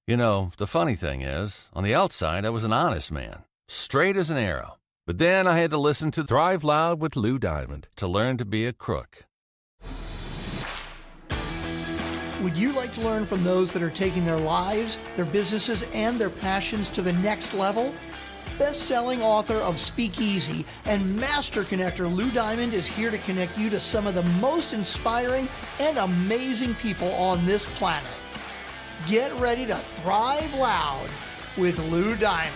You know, the funny thing is, on the outside, I was an honest man, straight as an arrow. But then I had to listen to Thrive Loud with Lou Diamond to learn to be a crook. Would you like to learn from those that are taking their lives, their businesses, and their passions to the next level? Best-selling author of Speakeasy and master connector Lou Diamond is here to connect you to some of the most inspiring and amazing people on this planet. Get ready to thrive loud with Lou Diamond.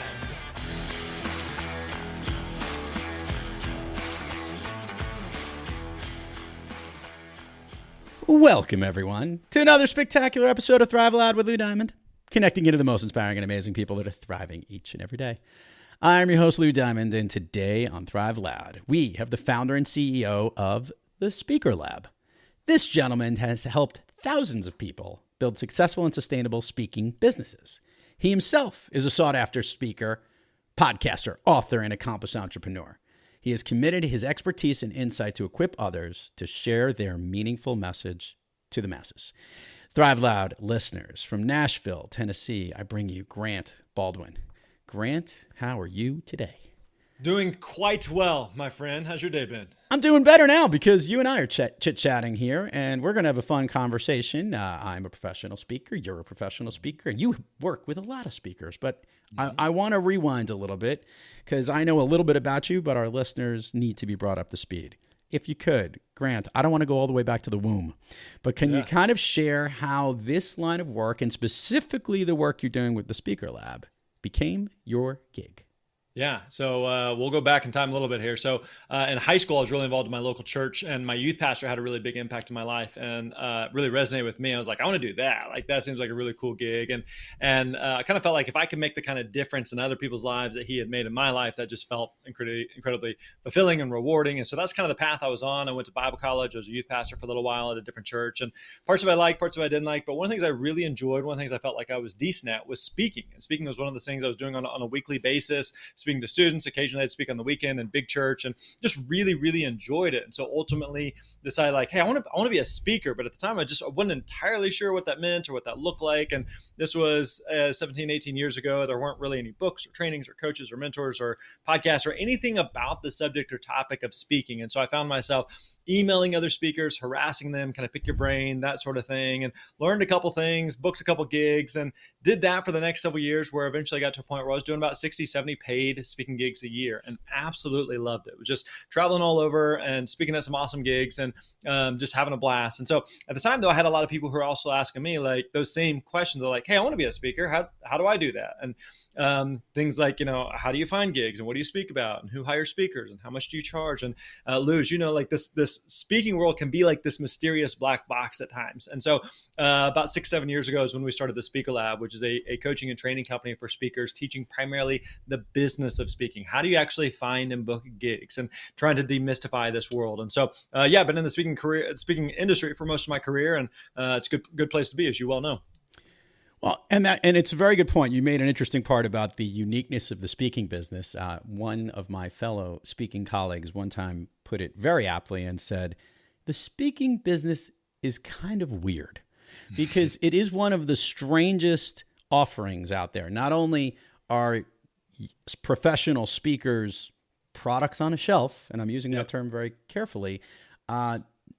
Welcome, everyone, to another spectacular episode of Thrive Loud with Lou Diamond, connecting you to the most inspiring and amazing people that are thriving each and every day. I'm your host, Lou Diamond, and today on Thrive Loud, we have the founder and CEO of the Speaker Lab. This gentleman has helped thousands of people build successful and sustainable speaking businesses. He himself is a sought-after speaker, podcaster, author, and accomplished entrepreneur. He has committed his expertise and insight to equip others to share their meaningful message to the masses. Thrive Loud listeners from Nashville, Tennessee, I bring you Grant Baldwin. Grant, how are you today? Doing quite well, my friend. How's your day been? I'm doing better now because you and I are chit-chatting here, and we're going to have a fun conversation. I'm a professional speaker. You're a professional speaker, and you work with a lot of speakers. But I want to rewind a little bit because I know a little bit about you, but our listeners need to be brought up to speed. If you could, Grant, I don't want to go all the way back to the womb, but can you kind of share how this line of work, and specifically the work you're doing with the Speaker Lab, became your gig? Yeah, so we'll go back in time a little bit here. So in high school, I was really involved in my local church, and my youth pastor had a really big impact in my life and really resonated with me. I was like, I want to do that. Like, that seems like a really cool gig. And I kind of felt like if I could make the kind of difference in other people's lives that he had made in my life, that just felt incredibly fulfilling and rewarding. And so that's kind of the path I was on. I went to Bible college. I was a youth pastor for a little while at a different church, and parts of it I liked, parts of it I didn't like. But one of the things I really enjoyed, one of the things I felt like I was decent at, was speaking. And speaking was one of the things I was doing on a weekly basis, speaking to students. Occasionally I'd speak on the weekend in big church, and just really enjoyed it. And so ultimately decided, like, hey, I want to be a speaker. But at the time I wasn't entirely sure what that meant or what that looked like. And this was 17, 18 years ago. There weren't really any books or trainings or coaches or mentors or podcasts or anything about the subject or topic of speaking. And so I found myself emailing other speakers, harassing them, kind of pick your brain, that sort of thing, and learned a couple things, booked a couple gigs, and did that for the next several years, where eventually I got to a point where I was doing about 60, 70 paid speaking gigs a year, and absolutely loved it. It was just traveling all over and speaking at some awesome gigs and just having a blast. And so at the time, though, I had a lot of people who were also asking me like those same questions. They're like, hey, I want to be a speaker. How do I do that? And things like, how do you find gigs, and what do you speak about, and who hires speakers, and how much do you charge? And Lou, like this speaking world can be like this mysterious black box at times. And so about 6-7 years ago is when we started the Speaker Lab, which is a coaching and training company for speakers, teaching primarily the business of speaking. How do you actually find and book gigs, and trying to demystify this world? And so, I've been in the speaking industry for most of my career, and it's a good place to be, as you well know. Well, and it's a very good point. You made an interesting part about the uniqueness of the speaking business. One of my fellow speaking colleagues one time put it very aptly and said, the speaking business is kind of weird because it is one of the strangest offerings out there. Not only are professional speakers products on a shelf, and I'm using that term very carefully,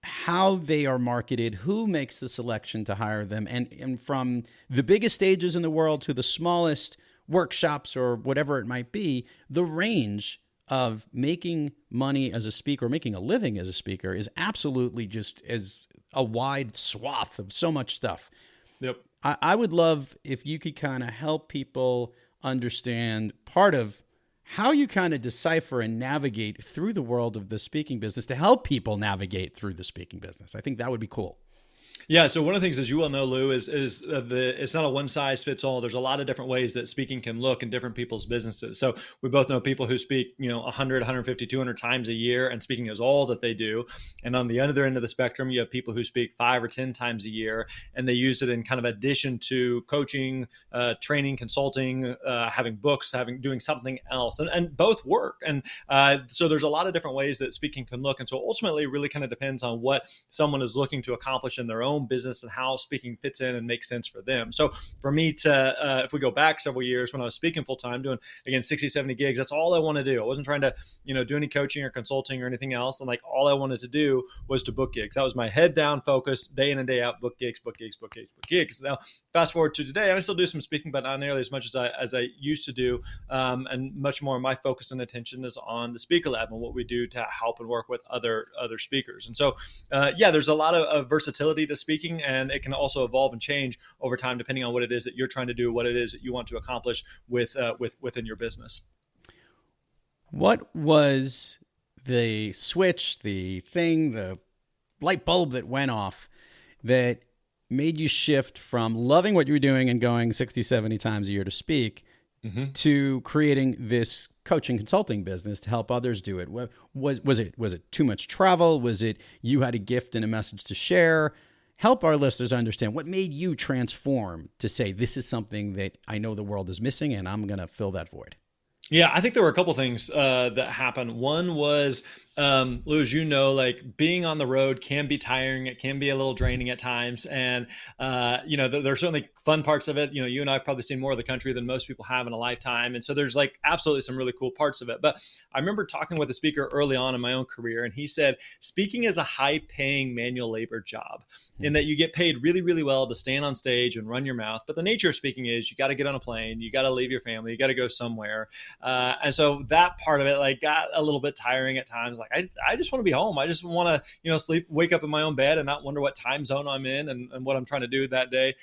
how they are marketed, who makes the selection to hire them, and from the biggest stages in the world to the smallest workshops or whatever it might be, the range of making money as a speaker, making a living as a speaker, is absolutely just as a wide swath of so much stuff. Yep. I would love if you could kind of help people understand part of how you kind of decipher and navigate through the world of the speaking business to help people navigate through the speaking business. I think that would be cool. Yeah. So one of the things, as you well know, Lou, is it's not a one size fits all. There's a lot of different ways that speaking can look in different people's businesses. So we both know people who speak, 100, 150, 200 times a year, and speaking is all that they do. And on the other end of the spectrum, you have people who speak 5 or 10 times a year, and they use it in kind of addition to coaching, training, consulting, having books, doing something else, and both work. And so there's a lot of different ways that speaking can look. And so ultimately, it really kind of depends on what someone is looking to accomplish in their own own business and how speaking fits in and makes sense for them. So for me to, if we go back several years when I was speaking full time, doing again 60, 70 gigs, that's all I want to do. I wasn't trying to, do any coaching or consulting or anything else. And like all I wanted to do was to book gigs. That was my head down focus, day in and day out, book gigs, book gigs, book gigs, book gigs. Now, fast forward to today, I still do some speaking, but not nearly as much as I used to do. And much more of my focus and attention is on the Speaker Lab and what we do to help and work with other speakers. And so, there's a lot of versatility to speaking, and it can also evolve and change over time depending on what it is that you're trying to do, what it is that you want to accomplish within your business. What was the switch, the thing, the light bulb that went off that made you shift from loving what you were doing and going 60, 70 times a year to speak to creating this coaching consulting business to help others do it? Was it too much travel? Was it you had a gift and a message to share? Help our listeners understand what made you transform to say, this is something that I know the world is missing and I'm going to fill that void. Yeah, I think there were a couple things that happened. One was, Lou, as you know, like being on the road can be tiring. It can be a little draining at times. And, there are certainly fun parts of it. You and I have probably seen more of the country than most people have in a lifetime. And so there's like absolutely some really cool parts of it. But I remember talking with a speaker early on in my own career, and he said, speaking is a high paying manual labor job in that you get paid really, really well to stand on stage and run your mouth. But the nature of speaking is you got to get on a plane, you got to leave your family, you got to go somewhere. And so that part of it like got a little bit tiring at times. Like I just want to be home. I just want to, sleep, wake up in my own bed and not wonder what time zone I'm in and what I'm trying to do that day.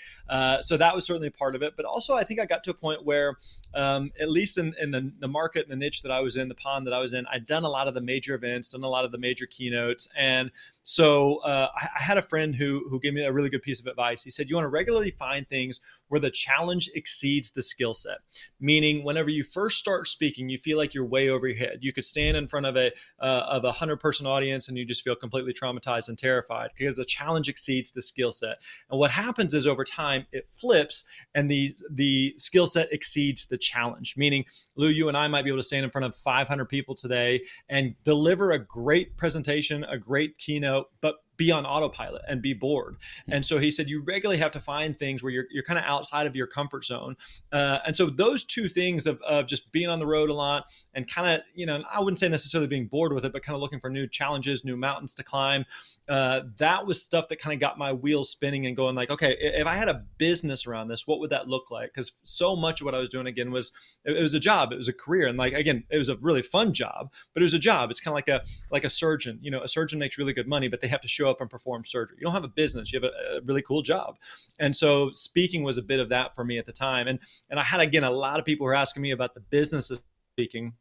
So that was certainly part of it. But also I think I got to a point where, at least in the market and the niche that I was in, the pond that I was in, I'd done a lot of the major events, done a lot of the major keynotes. And so I had a friend who gave me a really good piece of advice. He said, you want to regularly find things where the challenge exceeds the skill set. Meaning whenever you first start speaking, you feel like you're way over your head. You could stand in front of a 100-person audience and you just feel completely traumatized and terrified because the challenge exceeds the skill set. And what happens is over time, it flips and the skill set exceeds the challenge. Meaning, Lou, you and I might be able to stand in front of 500 people today and deliver a great presentation, a great keynote, but be on autopilot and be bored. And so he said, you regularly have to find things where you're kind of outside of your comfort zone. And so those two things of just being on the road a lot and kind of, I wouldn't say necessarily being bored with it, but kind of looking for new challenges, new mountains to climb. That was stuff that kind of got my wheels spinning and going like, okay, if I had a business around this, what would that look like? Because so much of what I was doing again was, it was a job, it was a career. And like, again, it was a really fun job, but it was a job. It's kind of like a surgeon, a surgeon makes really good money, but they have to show up and perform surgery. You don't have a business, you have a really cool job. And so speaking was a bit of that for me at the time. And I had, again, a lot of people who were asking me about the business of speaking.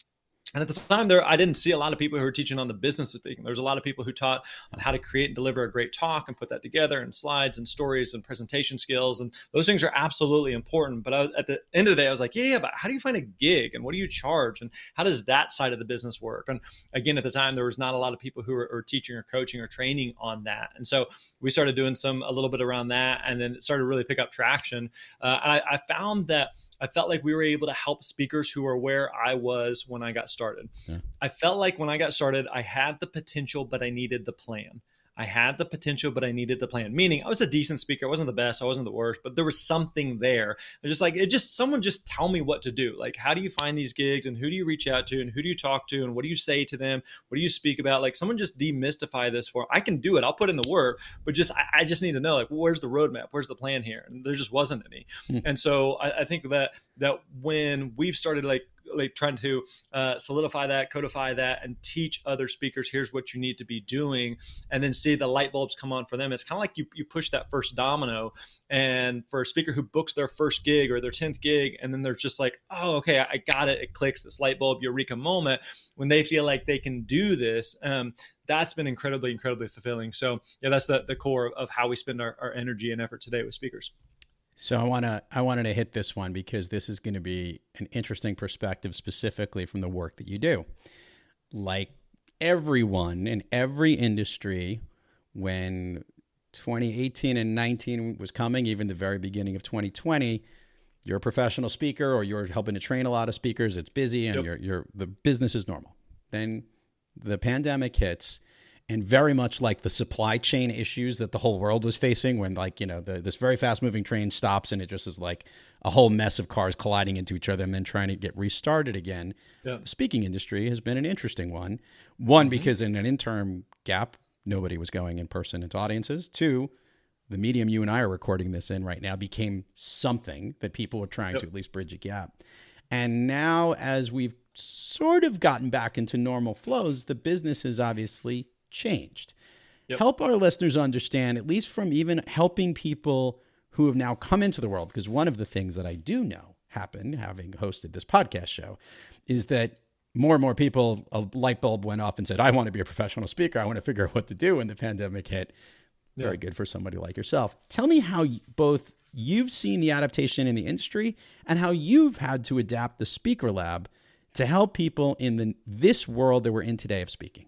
And at the time I didn't see a lot of people who were teaching on the business of speaking. There's a lot of people who taught on how to create and deliver a great talk and put that together and slides and stories and presentation skills. And those things are absolutely important. But at the end of the day, I was like, yeah, but how do you find a gig and what do you charge? And how does that side of the business work? And again, at the time, there was not a lot of people who were teaching or coaching or training on that. And so we started doing a little bit around that. And then it started to really pick up traction. And I found that I felt like we were able to help speakers who were where I was when I got started. Yeah. I felt like when I got started, I had the potential, but I needed the plan. I had the potential, but I needed the plan. Meaning I was a decent speaker. I wasn't the best. I wasn't the worst, but there was something there. Someone just tell me what to do. Like, how do you find these gigs and who do you reach out to and who do you talk to and what do you say to them? What do you speak about? Like someone just demystify this for, I can do it. I'll put in the work, but I just need to know, like, where's the roadmap? Where's the plan here? And there just wasn't any. And so I think that when we've started like trying to solidify that, codify that, and teach other speakers, here's what you need to be doing, and then see the light bulbs come on for them. It's kind of like you push that first domino, and for a speaker who books their first gig or their 10th gig, and then they're just like, oh, okay, I got it. It clicks, this light bulb, eureka moment, when they feel like they can do this. That's been incredibly, incredibly fulfilling. So yeah, that's the core of how we spend our energy and effort today with speakers. So I wanted to hit this one because this is going to be an interesting perspective specifically from the work that you do. Like everyone in every industry, when 2018 and 19 was coming, even the very beginning of 2020, you're a professional speaker or you're helping to train a lot of speakers. It's busy and the business is normal. Then the pandemic hits And very much like the supply chain issues that the whole world was facing when, like, this very fast moving train stops and it just is like a whole mess of cars colliding into each other and then trying to get restarted again. Yeah. The speaking industry has been an interesting one. One, because in an interim gap, nobody was going in person into audiences. Two, the medium you and I are recording this in right now became something that people were trying to at least bridge a gap. And now, as we've sort of gotten back into normal flows, the business has obviously changed. Help our listeners understand, at least from even helping people who have now come into the world, because one of the things that I do know happened, having hosted this podcast show, is that more and more people, a light bulb went off and said, I want to be a professional speaker. I want to figure out what to do when the pandemic hit. Very good for somebody like yourself. Tell me how both you've seen the adaptation in the industry and how you've had to adapt the Speaker Lab to help people in this world that we're in today of speaking.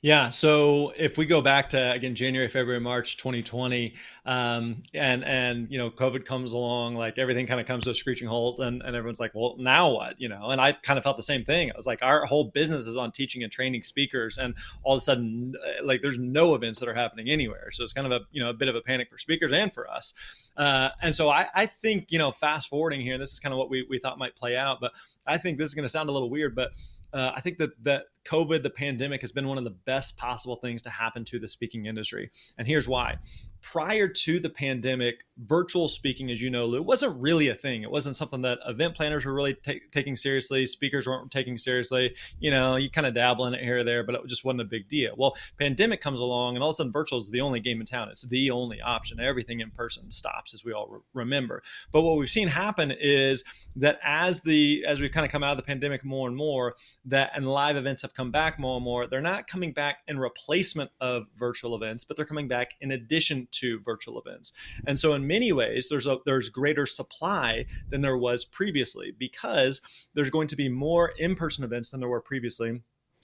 Yeah. So if we go back to, again, January, February, March 2020, and COVID comes along, like everything kind of comes to a screeching halt, and everyone's like, well, now what? And I kind of felt the same thing. I was like, our whole business is on teaching and training speakers, and all of a sudden, like, there's no events that are happening anywhere. So it's kind of a bit of a panic for speakers and for us. And so I think, fast forwarding here, this is kind of what we thought might play out, but I think this is going to sound a little weird, but I think that COVID, the pandemic, has been one of the best possible things to happen to the speaking industry. And here's why. Prior to the pandemic, virtual speaking, as you know, Lou, wasn't really a thing. It wasn't something that event planners were really taking seriously. Speakers weren't taking seriously. You kind of dabble in it here or there, but it just wasn't a big deal. Well, pandemic comes along, and all of a sudden virtual is the only game in town. It's the only option. Everything in person stops, as we all remember. But what we've seen happen is that as we kind of come out of the pandemic more and more, and live events have come back more and more, they're not coming back in replacement of virtual events, but they're coming back in addition to virtual events. And so in many ways, there's greater supply than there was previously, because there's going to be more in-person events than there were previously,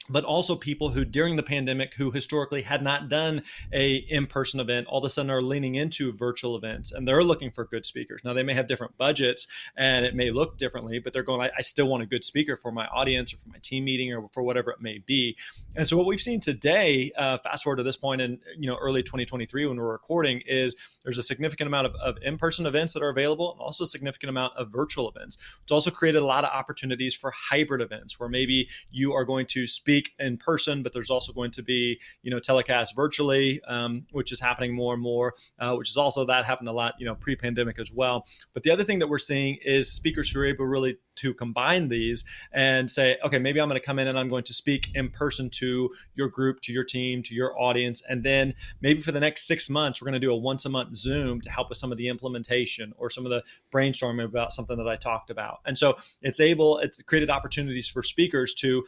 but also people who during the pandemic, who historically had not done a in-person event, all of a sudden are leaning into virtual events, and they're looking for good speakers. Now, they may have different budgets and it may look differently, but they're going, I still want a good speaker for my audience or for my team meeting or for whatever it may be. And so what we've seen today, fast forward to this point in early 2023 when we're recording, is there's a significant amount of in-person events that are available, and also a significant amount of virtual events. It's also created a lot of opportunities for hybrid events where maybe you are going to speak in person, but there's also going to be, telecast virtually, which is happening more and more, which is also, that happened a lot, pre-pandemic as well. But the other thing that we're seeing is speakers who are able really to combine these and say, okay, maybe I'm going to come in and I'm going to speak in person to your group, to your team, to your audience. And then maybe for the next 6 months, we're going to do a once a month Zoom to help with some of the implementation or some of the brainstorming about something that I talked about. And so it's created opportunities for speakers to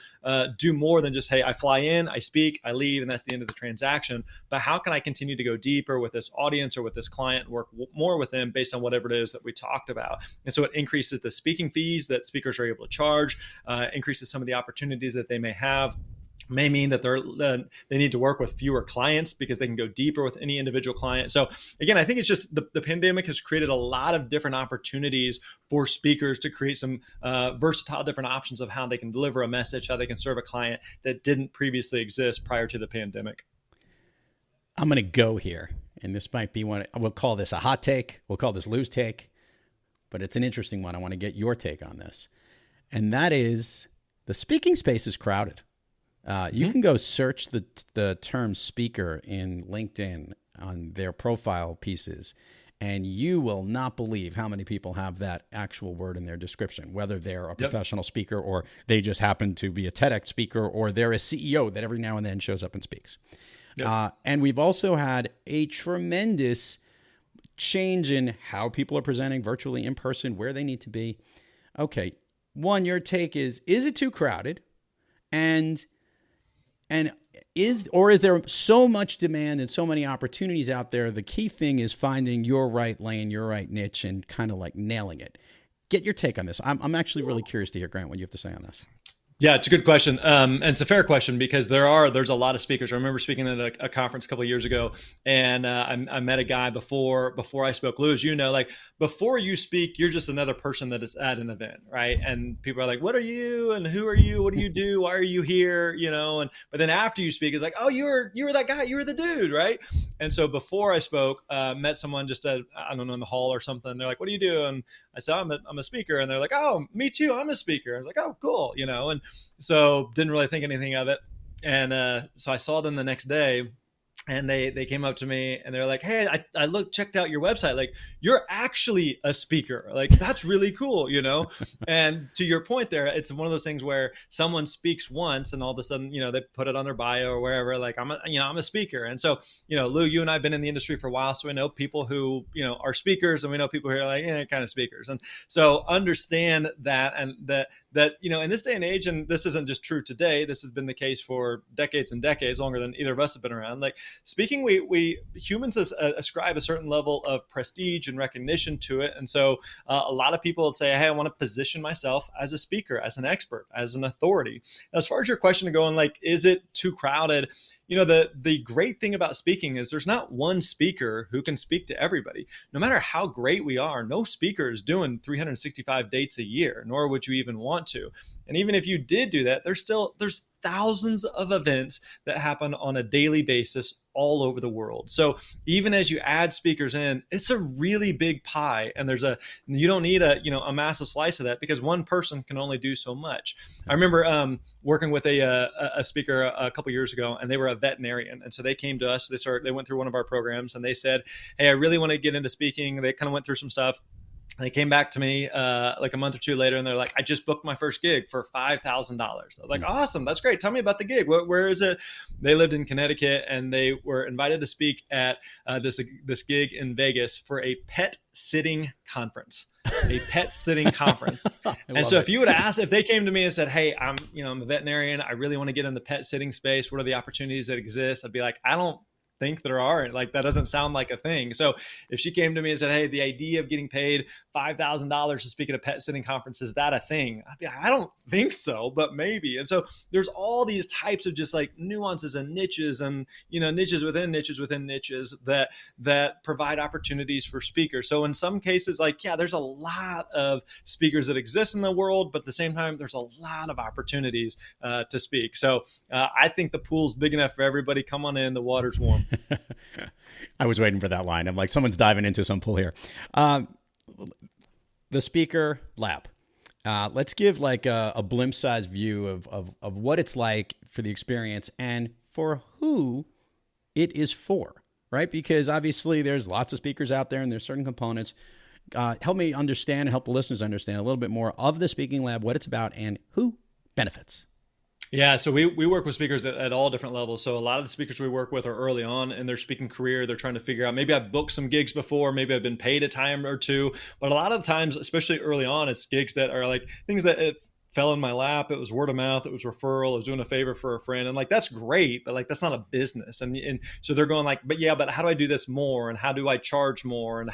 do more than just, hey, I fly in, I speak, I leave, and that's the end of the transaction. But how can I continue to go deeper with this audience or with this client, work more with them based on whatever it is that we talked about? And so it increases the speaking fees that speakers are able to charge, increases some of the opportunities that they may have. May mean that they need to work with fewer clients because they can go deeper with any individual client. So again, I think it's just the pandemic has created a lot of different opportunities for speakers to create some versatile different options of how they can deliver a message, how they can serve a client that didn't previously exist prior to the pandemic. I'm going to go here, and this might be one, we'll call this a hot take. We'll call this Lou's take, but it's an interesting one. I want to get your take on this. And that is, the speaking space is crowded. You can go search the term speaker in LinkedIn on their profile pieces, and you will not believe how many people have that actual word in their description, whether they're a professional speaker or they just happen to be a TEDx speaker or they're a CEO that every now and then shows up and speaks. And we've also had a tremendous change in how people are presenting virtually, in person, where they need to be. Okay, one, your take is it too crowded? And is there so much demand and so many opportunities out there? The key thing is finding your right lane, your right niche, and kind of like nailing it. Get your take on this. I'm actually really curious to hear, Grant, what you have to say on this. Yeah, it's a good question, and it's a fair question because there's a lot of speakers. I remember speaking at a conference a couple of years ago, and I met a guy before I spoke. Lou, as you know, like before you speak, you're just another person that is at an event, right? And people are like, "What are you? And who are you? What do you do? Why are you here?" You know, and but then after you speak, it's like, "Oh, you were that guy. You were the dude, right?" And so before I spoke, met someone just I don't know, in the hall or something. They're like, "What do you do?" And I said, I'm a speaker," and they're like, "Oh, me too. I'm a speaker." I was like, "Oh, cool," you know, and so didn't really think anything of it. And so I saw them the next day, and they came up to me and they're like, "Hey, I checked out your website. Like, you're actually a speaker. Like, that's really cool, you know?" And to your point there, it's one of those things where someone speaks once and all of a sudden, you know, they put it on their bio or wherever, like, I'm a speaker. And so, you know, Lou, you and I have been in the industry for a while, so we know people who, you know, are speakers, and we know people who are like, kind of speakers. And so understand that, and that, you know, in this day and age, and this isn't just true today, this has been the case for decades and decades, longer than either of us have been around. Like, speaking, we humans ascribe a certain level of prestige and recognition to it. And so a lot of people say, "Hey, I want to position myself as a speaker, as an expert, as an authority." As far as your question going, like, is it too crowded? You know, the great thing about speaking is there's not one speaker who can speak to everybody. No matter how great we are, no speaker is doing 365 dates a year, nor would you even want to. And even if you did do that, there's thousands of events that happen on a daily basis all over the world. So even as you add speakers in, it's a really big pie, and you don't need a massive slice of that, because one person can only do so much. I remember working with a speaker a couple years ago, and they were a veterinarian, and so they came to us. They went through one of our programs, and they said, "Hey, I really want to get into speaking." They kind of went through some stuff. They came back to me like a month or two later, and they're like, "I just booked my first gig for $5,000. I was like, "Awesome, that's great. Tell me about the gig. Where is it?" They lived in Connecticut, and they were invited to speak at this gig in Vegas for a pet sitting conference. A pet sitting conference. And so if you would ask, if they came to me and said, "Hey, I'm a veterinarian. I really want to get in the pet sitting space. What are the opportunities that exist?" I'd be like, "I don't think there are. Like, that doesn't sound like a thing." So if she came to me and said, "Hey, the idea of getting paid $5,000 to speak at a pet sitting conference, is that a thing?" I'd be like, "I don't think so, but maybe." And so there's all these types of just like nuances and niches, and niches within niches within niches that provide opportunities for speakers. So in some cases, like, yeah, there's a lot of speakers that exist in the world, but at the same time, there's a lot of opportunities to speak. So I think the pool's big enough for everybody. Come on in, the water's warm. I was waiting for that line. I'm like, someone's diving into some pool here. The Speaker Lab. Let's give like a blimp-sized view of what it's like for the experience and for who it is for, right? Because obviously there's lots of speakers out there, and there's certain components. Help me understand and help the listeners understand a little bit more of the Speaking Lab, what it's about, and who benefits. Yeah, so we work with speakers at all different levels. So a lot of the speakers we work with are early on in their speaking career. They're trying to figure out, maybe I've booked some gigs before, maybe I've been paid a time or two, but a lot of the times, especially early on, it's gigs that are like things that it fell in my lap. It was word of mouth. It was referral. I was doing a favor for a friend. And like, that's great, but like, that's not a business. And so they're going like, but how do I do this more? And how do I charge more? And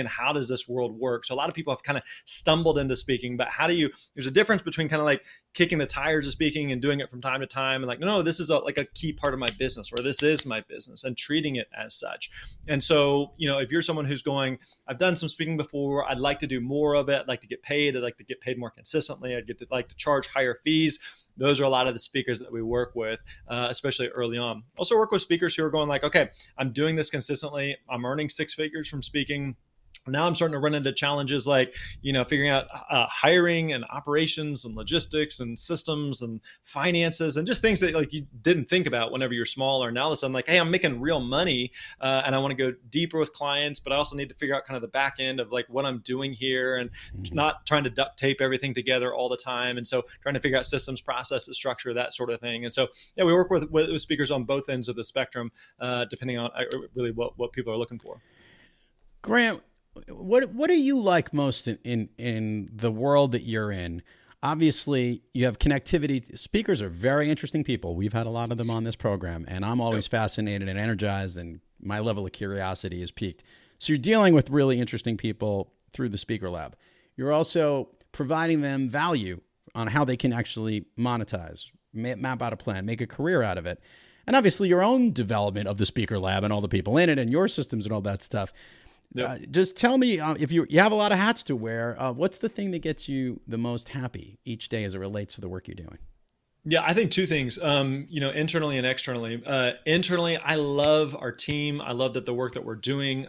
how does this world work? So a lot of people have kind of stumbled into speaking, but there's a difference between kind of like kicking the tires of speaking and doing it from time to time, and like, no, this is like a key part of my business, or this is my business, and treating it as such. And so, if you're someone who's going, I've done some speaking before, I'd like to do more of it, I'd like to get paid, I'd like to get paid more consistently, like to charge higher fees. Those are a lot of the speakers that we work with, especially early on. Also work with speakers who are going like, okay, I'm doing this consistently, I'm earning six figures from speaking. Now I'm starting to run into challenges like, figuring out hiring and operations and logistics and systems and finances and just things that like you didn't think about whenever you're smaller. Now all of a sudden, like, hey, I'm making real money and I want to go deeper with clients, but I also need to figure out kind of the back end of like what I'm doing here, and not trying to duct tape everything together all the time. And so trying to figure out systems, processes, structure, that sort of thing. And so, yeah, we work with speakers on both ends of the spectrum, depending on really what people are looking for. Grant, what do you like most in the world that you're in? Obviously, you have connectivity. Speakers are very interesting people. We've had a lot of them on this program, and I'm always fascinated and energized, and my level of curiosity is piqued. So you're dealing with really interesting people through the Speaker Lab. You're also providing them value on how they can actually monetize, map out a plan, make a career out of it. And obviously your own development of the speaker lab and all the people in it and your systems and all that stuff. Yep. Just tell me, if you have a lot of hats to wear, what's the thing that gets you the most happy each day as it relates to the work you're doing? Yeah, I think two things, internally and externally. Internally, I love our team. I love that the work that we're doing.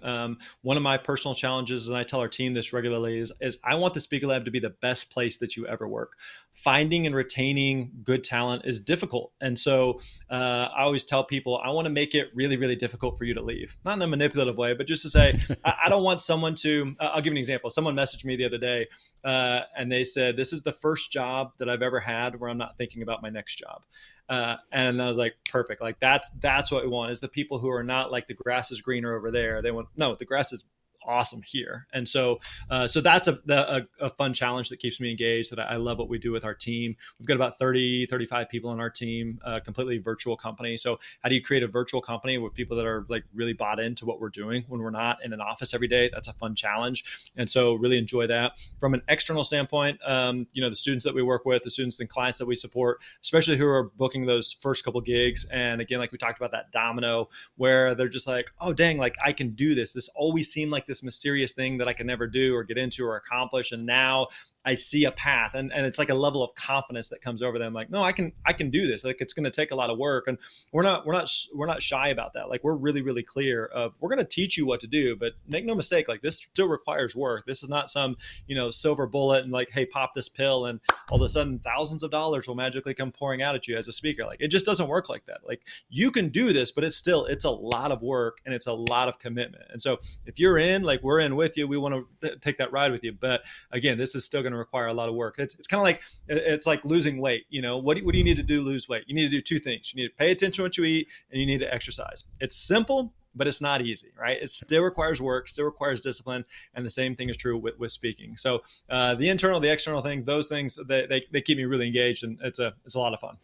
One of my personal challenges, and I tell our team this regularly, is I want the Speaker Lab to be the best place that you ever work. Finding and retaining good talent is difficult. And so I always tell people, I want to make it really, really difficult for you to leave. Not in a manipulative way, but just to say, I don't want someone to, I'll give you an example. Someone messaged me the other day and they said, this is the first job that I've ever had where I'm not thinking about my next job. And I was like, perfect. Like that's what we want, is the people who are not like the grass is greener over there. They want, no, the grass is awesome here. And so that's a fun challenge that keeps me engaged, that I love what we do with our team. We've got about 30, 35 people on our team, completely virtual company. So how do you create a virtual company with people that are like really bought into what we're doing when we're not in an office every day? That's a fun challenge. And so really enjoy that. From an external standpoint, the students that we work with, the students and clients that we support, especially who are booking those first couple gigs. And again, like we talked about that domino, where they're just like, oh, dang, like I can do this. This always seemed like this mysterious thing that I could never do or get into or accomplish. And now I see a path, and it's like a level of confidence that comes over them. Like, no, I can do this. Like, it's going to take a lot of work, and we're not shy about that. Like, we're really, really clear of, we're going to teach you what to do, but make no mistake, like this still requires work. This is not some, silver bullet and like, hey, pop this pill and all of a sudden thousands of dollars will magically come pouring out at you as a speaker. Like, it just doesn't work like that. Like, you can do this, but it's a lot of work and it's a lot of commitment. And so if you're in, like, we're in with you, we want to take that ride with you. But again, this is still going to require a lot of work. It's kind of like, it's like losing weight. What do you need to do to lose weight? You need to do two things. You need to pay attention to what you eat, and you need to exercise. It's simple, but it's not easy, right? It still requires work, still requires discipline. And the same thing is true with speaking. So the internal, the external thing, those things, they keep me really engaged, and it's a lot of fun.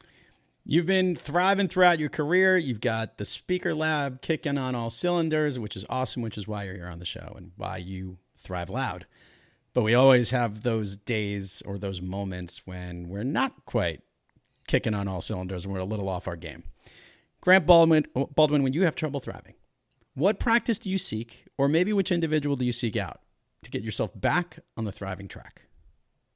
You've been thriving throughout your career. You've got the Speaker Lab kicking on all cylinders, which is awesome, which is why you're here on the show and why you thrive loud. But we always have those days or those moments when we're not quite kicking on all cylinders and we're a little off our game. Grant Baldwin, when you have trouble thriving, what practice do you seek, or maybe which individual do you seek out to get yourself back on the thriving track?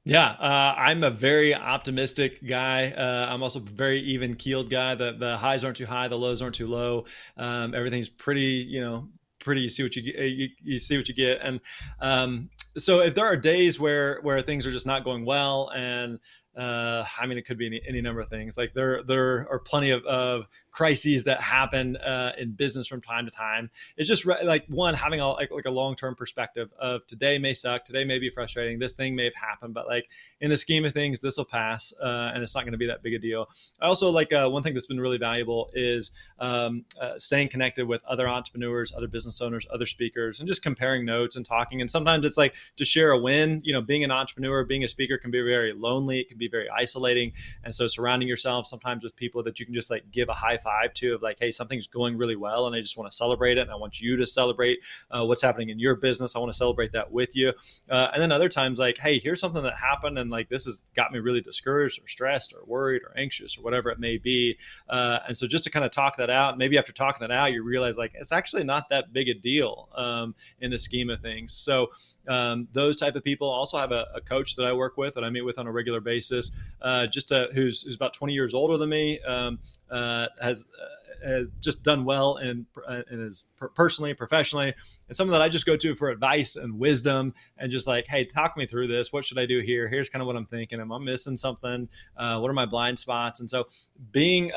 Yeah, I'm a very optimistic guy. I'm also a very even-keeled guy. The highs aren't too high, the lows aren't too low. Everything's pretty, you see what you get, you see what you get. And so if there are days where things are just not going well, and it could be any number of things. Like there are plenty of crises that happen in business from time to time. It's just like one, having a long-term perspective of today may suck, today may be frustrating, this thing may have happened, but like in the scheme of things, this will pass, and it's not going to be that big a deal. I also like one thing that's been really valuable is staying connected with other entrepreneurs, other business owners, other speakers, and just comparing notes and talking. And sometimes it's like to share a win. Being an entrepreneur, being a speaker can be very lonely. It can be very isolating. And so surrounding yourself sometimes with people that you can just like give a high five to, of like, hey, something's going really well, and I just want to celebrate it. And I want you to celebrate what's happening in your business. I want to celebrate that with you. And then other times, like, hey, here's something that happened, and like this has got me really discouraged or stressed or worried or anxious or whatever it may be. And so just to kind of talk that out, maybe after talking it out, you realize like it's actually not that big a deal in the scheme of things. So those type of people. Also have a coach that I work with, that I meet with on a regular basis, who's about 20 years older than me, has just done well and is personally, professionally, and someone that I just go to for advice and wisdom, and just like, hey, talk me through this. What should I do here? Here's kind of what I'm thinking. Am I missing something? What are my blind spots? And so being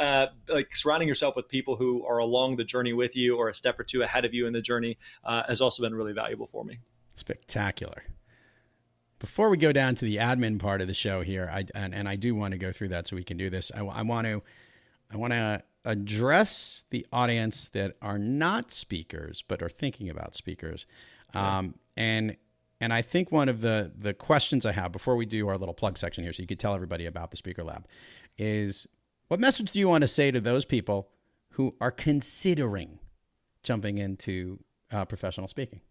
like surrounding yourself with people who are along the journey with you, or a step or two ahead of you in the journey, has also been really valuable for me. Spectacular. Before we go down to the admin part of the show here, I do want to go through that so we can do this. I want to address the audience that are not speakers but are thinking about speakers. And I think one of the questions I have before we do our little plug section here, so you could tell everybody about the Speaker Lab, is what message do you want to say to those people who are considering jumping into professional speaking?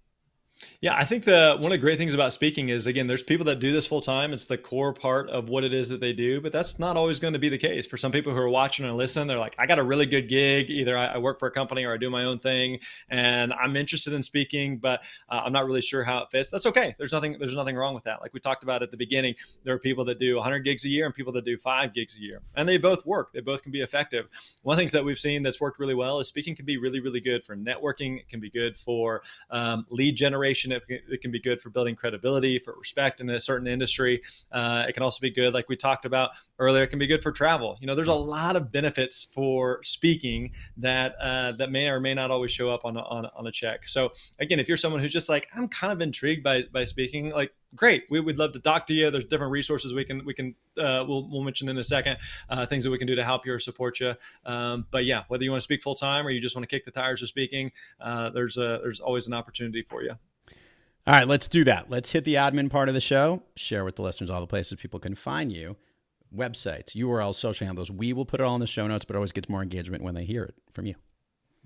Yeah, I think one of the great things about speaking is, again, there's people that do this full time. It's the core part of what it is that they do, but that's not always going to be the case. For some people who are watching and listening, they're like, I got a really good gig. Either I work for a company or I do my own thing, and I'm interested in speaking, but I'm not really sure how it fits. That's okay. There's nothing wrong with that. Like we talked about at the beginning, there are people that do 100 gigs a year and people that do 5 gigs a year, and they both work. They both can be effective. One of the things that we've seen that's worked really well is speaking can be really, really good for networking. It can be good for lead generation. It can be good for building credibility, for respect in a certain industry. It can also be good, like we talked about earlier, it can be good for travel. There's a lot of benefits for speaking that may or may not always show up on a check. So again, if you're someone who's just like, I'm kind of intrigued by speaking, like, great, we would love to talk to you. There's different resources we'll mention in a second, things that we can do to help you or support you. But yeah, whether you want to speak full time or you just want to kick the tires of speaking, there's always an opportunity for you. All right, let's do that. Let's hit the admin part of the show. Share with the listeners all the places people can find you, websites, URLs, social handles. We will put it all in the show notes, but always gets more engagement when they hear it from you.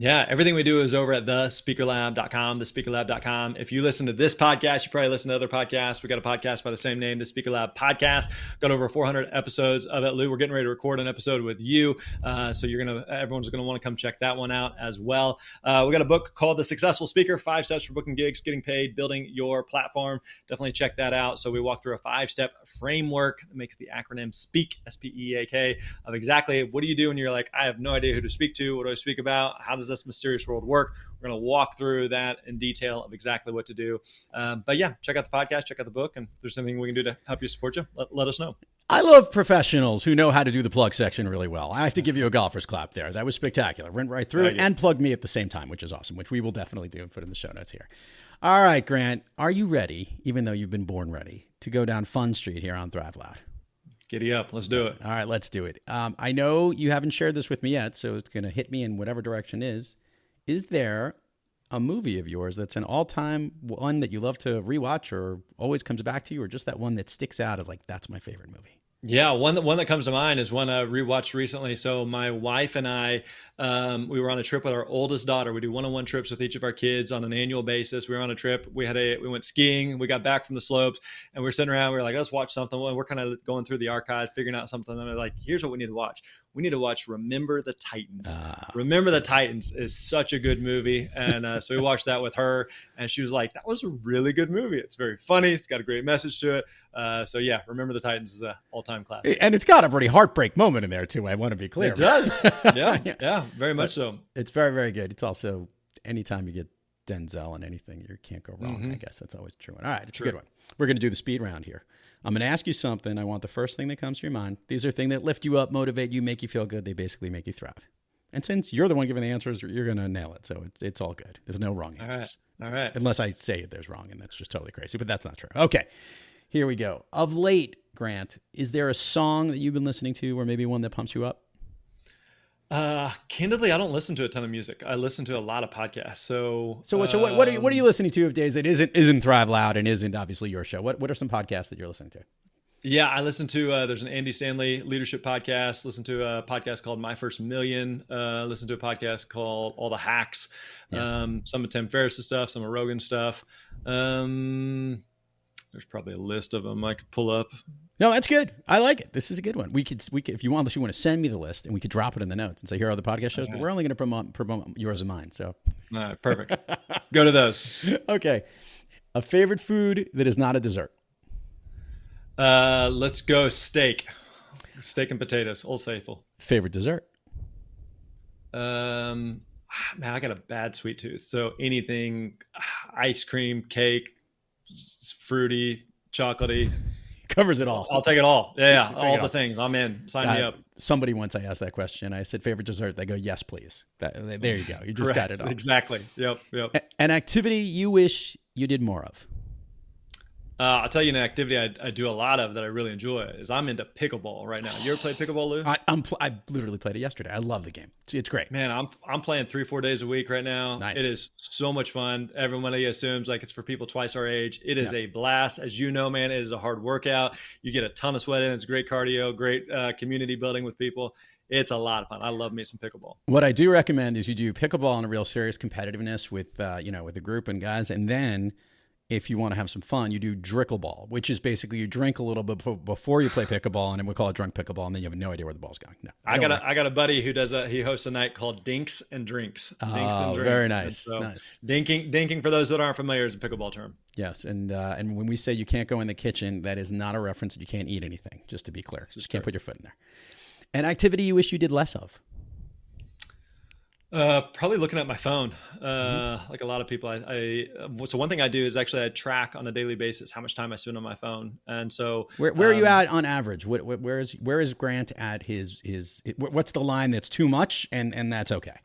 Yeah, everything we do is over at thespeakerlab.com, thespeakerlab.com. If you listen to this podcast, you probably listen to other podcasts. We got a podcast by the same name, the Speaker Lab Podcast. Got over 400 episodes of it. Lou, we're getting ready to record an episode with you. So everyone's going to want to come check that one out as well. We got a book called The Successful Speaker, 5 Steps for Booking Gigs, Getting Paid, Building Your Platform. Definitely check that out. So we walk through a 5-step framework that makes the acronym SPEAK, S-P-E-A-K, of exactly what do you do when you're like, I have no idea who to speak to. What do I speak about? How does this mysterious world work? We're going to walk through that in detail of exactly what to do. But yeah, check out the podcast, check out the book, and if there's anything we can do to help you support you, let us know. I love professionals who know how to do the plug section really well. I have to give you a golfer's clap there. That was spectacular. Went right through it and plugged me at the same time, which is awesome, which we will definitely do and put in the show notes here. All right, Grant, are you ready, even though you've been born ready, to go down Fun Street here on Thrive Loud? Giddy up. Let's do it. All right, let's do it. I know you haven't shared this with me yet, so it's going to hit me in whatever direction is. Is there a movie of yours that's an all-time one that you love to rewatch or always comes back to you, or just that one that sticks out as like, that's my favorite movie? Yeah, one that comes to mind is one I rewatched recently. So my wife and I, we were on a trip with our oldest daughter. We do one-on-one trips with each of our kids on an annual basis. We were on a trip. We went skiing. We got back from the slopes, and we were sitting around. We were like, let's watch something. Well, we're kind of going through the archives, figuring out something. And we're like, here's what we need to watch. We need to watch Remember the Titans. Remember the Titans is such a good movie. And so we watched that with her, and she was like, that was a really good movie. It's very funny. It's got a great message to it. So yeah, Remember the Titans is an all-time classic. And it's got a pretty heartbreak moment in there too. I want to be clear. It does. Yeah, very much so. It's very, very good. It's also, anytime you get Denzel in anything, you can't go wrong. Mm-hmm. I guess that's always true. All right, it's a good one. We're going to do the speed round here. I'm going to ask you something. I want the first thing that comes to your mind. These are things that lift you up, motivate you, make you feel good. They basically make you thrive. And since you're the one giving the answers, you're going to nail it. So it's all good. There's no wrong answers. All right. Unless I say there's wrong, and that's just totally crazy. But that's not true. Okay, here we go. Of late, Grant, is there a song that you've been listening to, or maybe one that pumps you up? Candidly, I don't listen to a ton of music. I listen to a lot of podcasts. So what are you listening to of days that isn't Thrive Loud and isn't obviously your show? What are some podcasts that you're listening to? Yeah, I listen to, there's an Andy Stanley leadership podcast. Listen to a podcast called My First Million. Listen to a podcast called All the Hacks. Yeah. Some of Tim Ferriss's stuff, some of Rogan's stuff. There's probably a list of them I could pull up. No, that's good. I like it. This is a good one. We could, if you want, unless you want to send me the list, and we could drop it in the notes and say, here are the podcast shows, but we're only going to promote yours and mine. So, all right, perfect. Go to those. Okay. A favorite food that is not a dessert. Let's go steak and potatoes, Old Faithful. Favorite dessert. Man, I got a bad sweet tooth. So anything, ice cream, cake, fruity, chocolatey. Covers it all. I'll take it all. Yeah, all the things. I'm in. Sign me up. Somebody once I asked that question. I said, favorite dessert? They go, yes, please. There you go. You just got it all. Exactly. Yep. An activity you wish you did more of? I'll tell you an activity I do a lot of that I really enjoy is I'm into pickleball right now. You ever played pickleball, Lou? I literally played it yesterday. I love the game. It's great. Man, I'm playing 3-4 days a week right now. Nice. It is so much fun. Everybody assumes like it's for people twice our age. It is a blast. As you know, man, it is a hard workout. You get a ton of sweat in. It's great cardio, great community building with people. It's a lot of fun. I love me some pickleball. What I do recommend is you do pickleball on a real serious competitiveness with with a group and guys, and then if you want to have some fun, you do drickleball, which is basically you drink a little bit before you play pickleball, and then we call it drunk pickleball, and then you have no idea where the ball's going. No, I got a buddy who he hosts a night called Dinks and Drinks. Dinks and Drinks. Very nice. So nice. Dinking for those that aren't familiar is a pickleball term. Yes, and when we say you can't go in the kitchen, that is not a reference that you can't eat anything. Just to be clear, you can't put your foot in there. An activity you wish you did less of? Probably looking at my phone. Like a lot of people, so one thing I do is actually I track on a daily basis how much time I spend on my phone. And so where are you at on average? Where is Grant at what's the line that's too much and that's okay?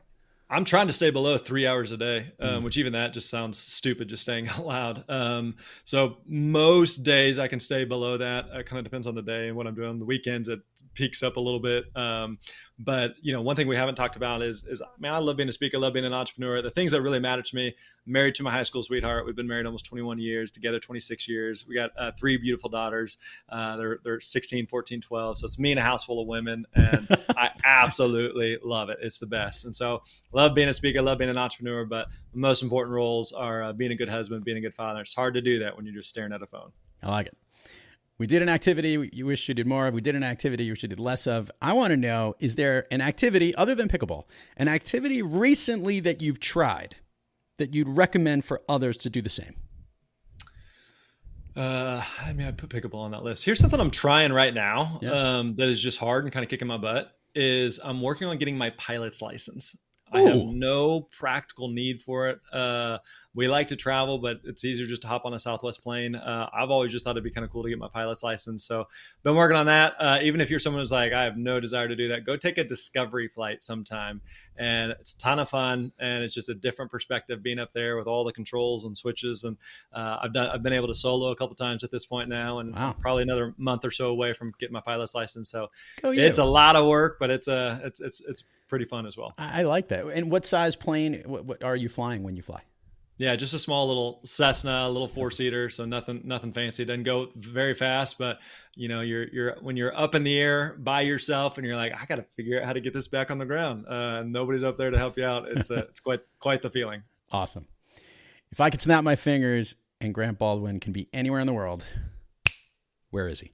I'm trying to stay below 3 hours a day, which even that just sounds stupid, just saying out loud. So most days I can stay below that. It kind of depends on the day and what I'm doing. The weekends, it peaks up a little bit. But one thing we haven't talked about is man, I love being a speaker. I love being an entrepreneur. The things that really matter to me, I'm married to my high school sweetheart. We've been married almost 21 years, together 26 years. We got 3 beautiful daughters. They're 16, 14, 12. So it's me and a house full of women. And I absolutely love it. It's the best. And so love being a speaker, love being an entrepreneur, but the most important roles are being a good husband, being a good father. It's hard to do that when you're just staring at a phone. I like it. We did an activity you wish you did more of. We did an activity you wish you did less of. I want to know, is there an activity other than pickleball, an activity recently that you've tried that you'd recommend for others to do the same? I'd put pickleball on that list. Here's something I'm trying right now that is just hard and kind of kicking my butt is I'm working on getting my pilot's license. I have no practical need for it. We like to travel, but it's easier just to hop on a Southwest plane. I've always just thought it'd be kind of cool to get my pilot's license. So been working on that. Even if you're someone who's like, I have no desire to do that, go take a discovery flight sometime. And it's a ton of fun. And it's just a different perspective being up there with all the controls and switches. And I've been able to solo a couple times at this point now, and probably another month or so away from getting my pilot's license. So it's a lot of work, but it's pretty fun as well. I like that. And what size plane what are you flying when you fly? Yeah, just a small little Cessna, a little 4-seater, so nothing fancy. It doesn't go very fast, but you're when you're up in the air by yourself and you're like, I got to figure out how to get this back on the ground. Nobody's up there to help you out. It's quite the feeling. Awesome. If I could snap my fingers and Grant Baldwin can be anywhere in the world, where is he?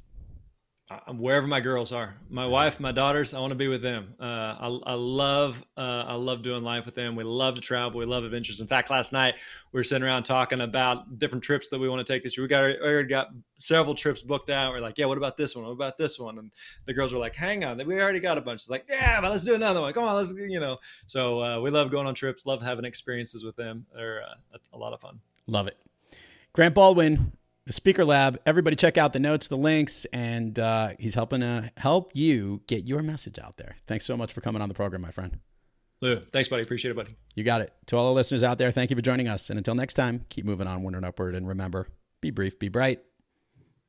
I'm wherever my girls are. My wife, my daughters, I want to be with them. I love doing life with them. We love to travel. We love adventures. In fact, last night we were sitting around talking about different trips that we want to take this year. We already got several trips booked out. We're like, yeah, what about this one? What about this one? And the girls were like, hang on, we already got a bunch. It's like, yeah, but let's do another one. Come on, So we love going on trips, love having experiences with them. They're a lot of fun. Love it. Grant Baldwin, the Speaker Lab. Everybody check out the notes, the links, and he's helping to help you get your message out there. Thanks so much for coming on the program, my friend. Lou, thanks, buddy. Appreciate it, buddy. You got it. To all the listeners out there, thank you for joining us. And until next time, keep moving onward and upward. And remember, be brief, be bright,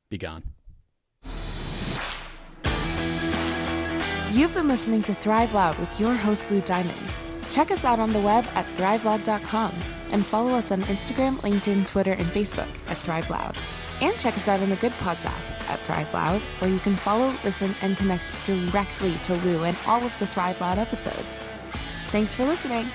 be gone. You've been listening to Thrive Loud with your host, Lou Diamond. Check us out on the web at thriveloud.com and follow us on Instagram, LinkedIn, Twitter, and Facebook at Thrive Loud. And check us out in the Good Pods app at Thrive Loud, where you can follow, listen, and connect directly to Lou and all of the Thrive Loud episodes. Thanks for listening.